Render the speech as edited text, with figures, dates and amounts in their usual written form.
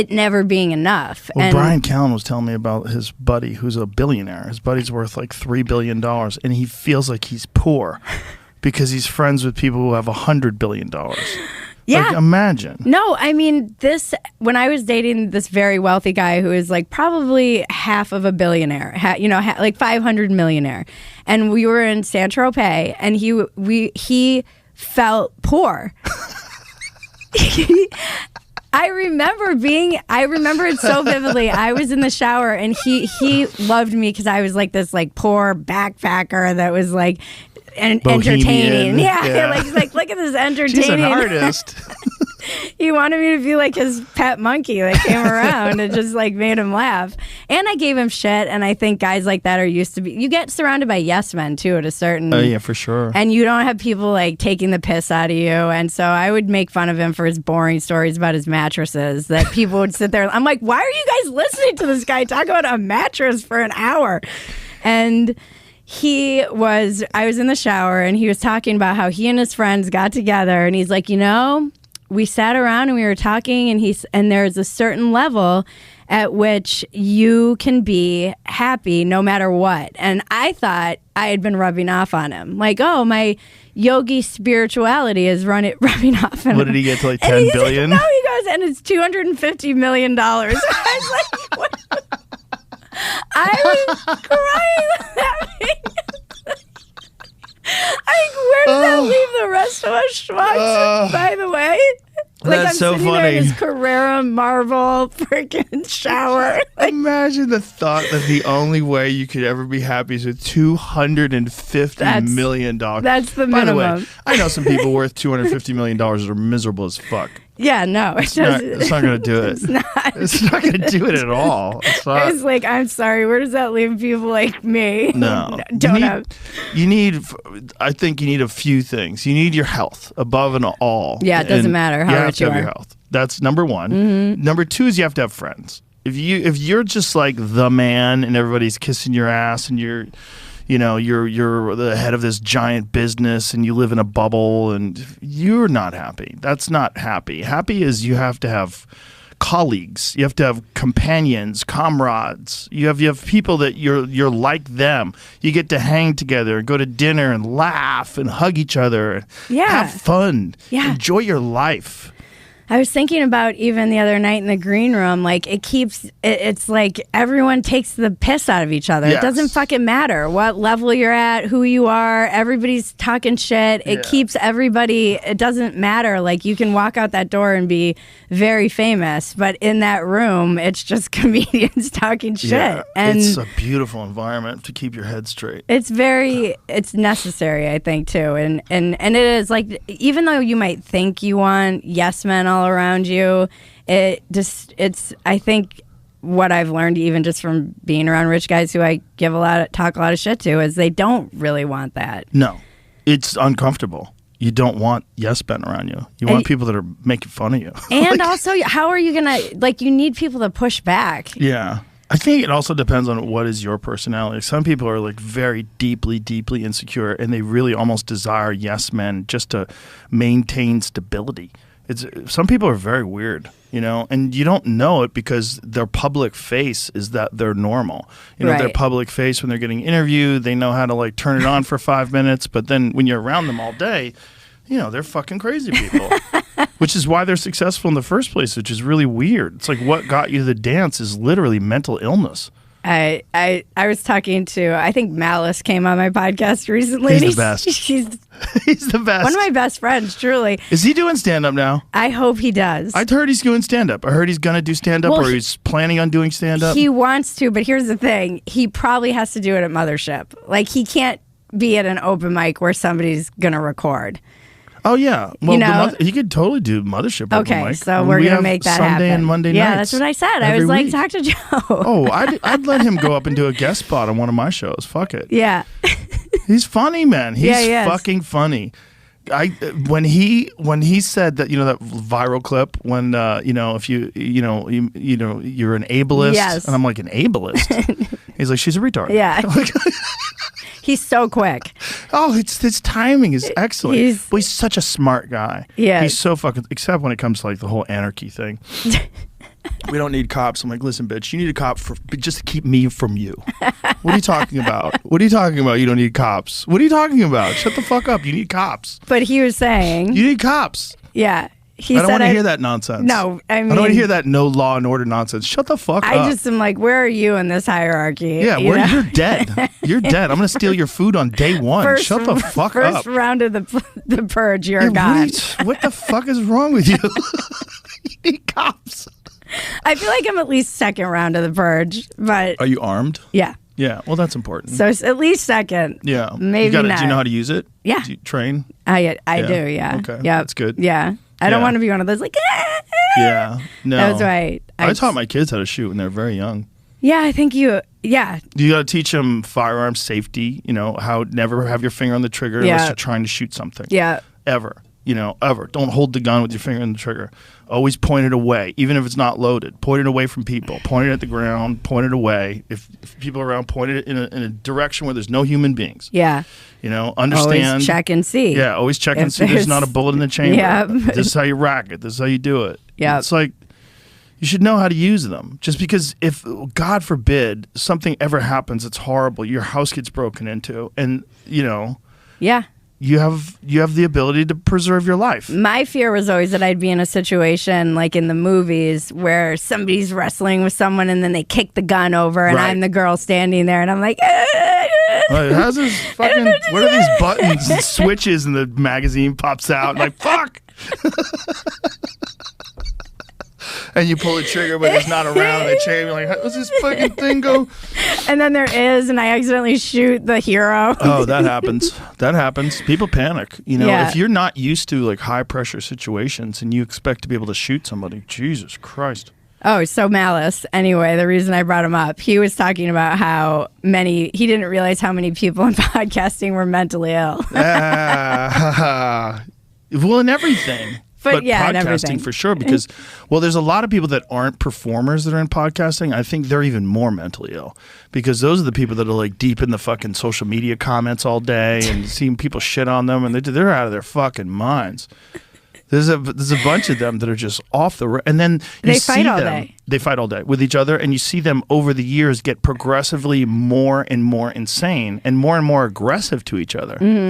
it never being enough. Well, and Brian Callen was telling me about his buddy who's a billionaire. His buddy's worth like $3 billion, and he feels like he's poor because he's friends with people who have $100 billion. Yeah. Like, imagine. No, I mean, when I was dating this very wealthy guy who is like probably half of a billionaire, like 500 millionaire, and we were in Saint-Tropez, and he felt poor. I remember it so vividly. I was in the shower, and he loved me because I was like this like poor backpacker that was like entertaining. Yeah. like look at this entertaining. She's an artist. He wanted me to be like his pet monkey that came around and just like made him laugh. And I gave him shit. And I think guys like that are used to be. You get surrounded by yes men too at a certain. Oh yeah, for sure. And you don't have people like taking the piss out of you. And so I would make fun of him for his boring stories about his mattresses that people would sit there. I'm like, why are you guys listening to this guy talk about a mattress for an hour? And I was in the shower, and he was talking about how he and his friends got together, and he's like, we sat around and we were talking, and there's a certain level at which you can be happy no matter what. And I thought I had been rubbing off on him. Like, oh, my yogi spirituality is rubbing off on him. What did he get to, like 10 billion? No, he goes, and it's $250 million. I was like, what? I was crying laughing. Where does that leave the rest of us schmucks, by the way? Like, That's I'm so sitting funny. there in this Carrera marble freaking shower. Imagine the thought that the only way you could ever be happy is with $250 million. That's the By the minimum. way, I know some people worth $250 million that are miserable as fuck. Yeah, no. It's not going to do it. It's not going to do it at all. It's not. I was like, I'm sorry. Where does that leave people like me? No. I think you need a few things. You need your health above and all. Yeah, it doesn't matter how rich you have are. your health. That's number one. Mm-hmm. Number two is you have to have friends. If you're just like the man and everybody's kissing your ass and you're the head of this giant business and you live in a bubble and you're not happy. That's not happy. Happy is you have to have colleagues. You have to have companions, comrades. You have people that you're like them. You get to hang together, go to dinner and laugh and hug each other. Yeah. Have fun. Yeah. Enjoy your life. I was thinking about even the other night in the green room, like it's like everyone takes the piss out of each other. Yes. It doesn't fucking matter what level you're at, who you are. Everybody's talking shit. It keeps everybody, it doesn't matter. Like you can walk out that door and be very famous, but in that room, it's just comedians talking shit. Yeah. And it's a beautiful environment to keep your head straight. it's necessary, I think, too. And it is like, even though you might think you want yes men all around you, I think what I've learned even just from being around rich guys who I talk a lot of shit to is they don't really want that. No, it's uncomfortable. You don't want yes men around you. You want people that are making fun of you. And also, how are you gonna, like, you need people to push back. Yeah. I think it also depends on what is your personality. Some people are like very deeply, deeply insecure and they really almost desire yes men just to maintain stability. Some people are very weird, and you don't know it because their public face is that they're normal. Their public face when they're getting interviewed, they know how to like turn it on for 5 minutes, but then when you're around them all day, they're fucking crazy people. Which is why they're successful in the first place, which is really weird. It's like what got you to the dance is literally mental illness. I was talking to, I think Malice came on my podcast recently. He's the best. He's the best. One of my best friends, truly. Is he doing stand-up now? I hope he does. I heard he's doing stand-up. I heard he's going to do stand-up or he's planning on doing stand-up. He wants to, but here's the thing. He probably has to do it at Mothership. Like, he can't be at an open mic where somebody's going to record. Oh, yeah. Well, he could totally do Mothership open Okay, mic. so we're going to make that happen. Sunday and Monday yeah, nights. that's what I said. I was like, talk to Joe. Oh, I'd let him go up and do a guest spot on one of my shows. Fuck it. Yeah. He's funny, man. He's he fucking funny. When he said that, that viral clip when if you're an ableist, yes. and I'm like, an ableist? He's like, she's a retard. Yeah. He's so quick. Oh, his timing is excellent. He's such a smart guy. Yeah. He's so fucking, except when it comes to like the whole anarchy thing. We don't need cops. I'm like, listen, bitch, you need a cop just to keep me from you. What are you talking about? What are you talking about? You don't need cops. What are you talking about? Shut the fuck up. You need cops. But he was saying, you need cops. Yeah. I don't want to hear that nonsense. No, I mean, I don't want to hear that no law and order nonsense. Shut the fuck up. I just am like, where are you in this hierarchy? Yeah, you're dead. You're dead. I'm going to steal your food on day one. Shut the fuck up. First round of the purge, you're gone. What the fuck is wrong with you? You need cops. I feel like I'm at least second round of the purge, but... Are you armed? Yeah. Yeah, well, that's important. So it's at least second. Yeah. Maybe not. Do you know how to use it? Yeah. Do you train? I do, yeah. Okay, yeah. that's good. Yeah. I don't want to be one of those like... Yeah, no. That's why I taught my kids how to shoot when they're very young. Yeah, I think you got to teach them firearm safety, how never have your finger on the trigger unless you're trying to shoot something. Yeah. Ever. Ever. Don't hold the gun with your finger on the trigger. Always point it away, even if it's not loaded. Point it away from people. Point it at the ground. Point it away. If people are around, point it in a direction where there's no human beings. Yeah. Understand. Always check and see. Yeah, always check and see there's not a bullet in the chamber. Yeah. This is how you rack it. This is how you do it. Yeah. It's like, you should know how to use them. Just because if, God forbid, something ever happens that's horrible, your house gets broken into, and, Yeah. You have the ability to preserve your life. My fear was always that I'd be in a situation like in the movies where somebody's wrestling with someone and then they kick the gun over and I'm the girl standing there and I'm like, how's this fucking? What are these buttons and switches? And the magazine pops out. Like fuck. And you pull the trigger, but it's not around the chain. You're like, how does this fucking thing go? And then there is, and I accidentally shoot the hero. Oh, that happens. That happens. People panic. If you're not used to like high pressure situations and you expect to be able to shoot somebody, Jesus Christ. Oh, so Malice. Anyway, the reason I brought him up, he was talking about how he didn't realize how many people in podcasting were mentally ill. Well, in everything. But yeah, podcasting for sure, because, there's a lot of people that aren't performers that are in podcasting. I think they're even more mentally ill because those are the people that are like deep in the fucking social media comments all day and seeing people shit on them, and they're out of their fucking minds. There's a bunch of them that are just off the and then they fight all day. They fight all day with each other, and you see them over the years get progressively more and more insane and more aggressive to each other. Mm-hmm.